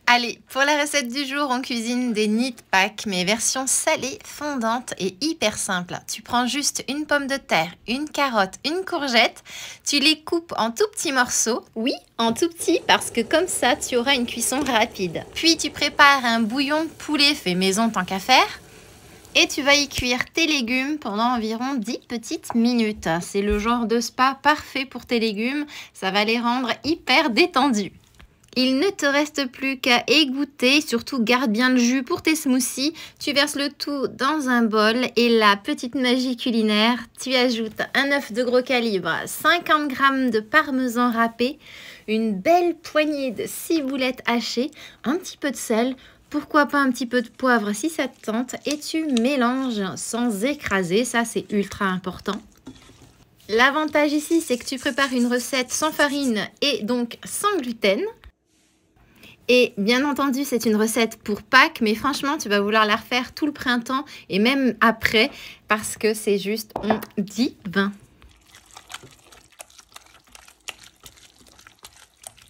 Allez, pour la recette du jour, on cuisine des nids de Pâques, mais version salée, fondante et hyper simple. Tu prends juste une pomme de terre, une carotte, une courgette, tu les coupes en tout petits morceaux. Oui, en tout petits, parce que comme ça, tu auras une cuisson rapide. Puis tu prépares un bouillon de poulet fait maison tant qu'à faire. Et tu vas y cuire tes légumes pendant environ 10 petites minutes. C'est le genre de spa parfait pour tes légumes, ça va les rendre hyper détendus. Il ne te reste plus qu'à égoutter, surtout garde bien le jus pour tes smoothies. Tu verses le tout dans un bol et la petite magie culinaire, tu ajoutes un œuf de gros calibre, 50 g de parmesan râpé, une belle poignée de ciboulettes hachées, un petit peu de sel, pourquoi pas un petit peu de poivre si ça te tente et tu mélanges sans écraser, ça c'est ultra important. L'avantage ici, c'est que tu prépares une recette sans farine et donc sans gluten. Et bien entendu, c'est une recette pour Pâques, mais franchement, tu vas vouloir la refaire tout le printemps et même après, parce que c'est juste divin.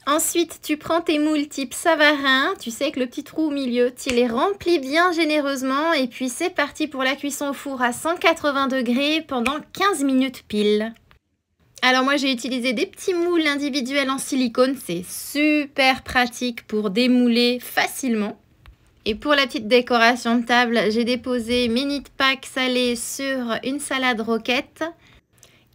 Ensuite, tu prends tes moules type Savarin, tu sais que le petit trou au milieu, tu les remplis bien généreusement et puis c'est parti pour la cuisson au four à 180 degrés pendant 15 minutes pile. Alors moi j'ai utilisé des petits moules individuels en silicone, c'est super pratique pour démouler facilement. Et pour la petite décoration de table, j'ai déposé mes nids de Pâques salés sur une salade roquette.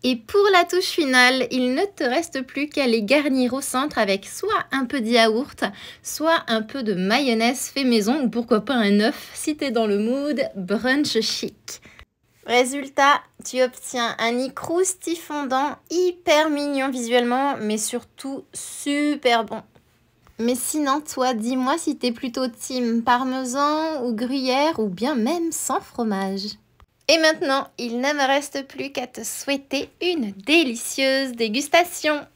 Et pour la touche finale, il ne te reste plus qu'à les garnir au centre avec soit un peu de yaourt, soit un peu de mayonnaise fait maison ou pourquoi pas un œuf si t'es dans le mood brunch chic. Résultat, tu obtiens un nid croustillant fondant, hyper mignon visuellement, mais surtout super bon. Mais sinon, toi, dis-moi si t'es plutôt team parmesan ou gruyère ou bien même sans fromage. Et maintenant, il ne me reste plus qu'à te souhaiter une délicieuse dégustation.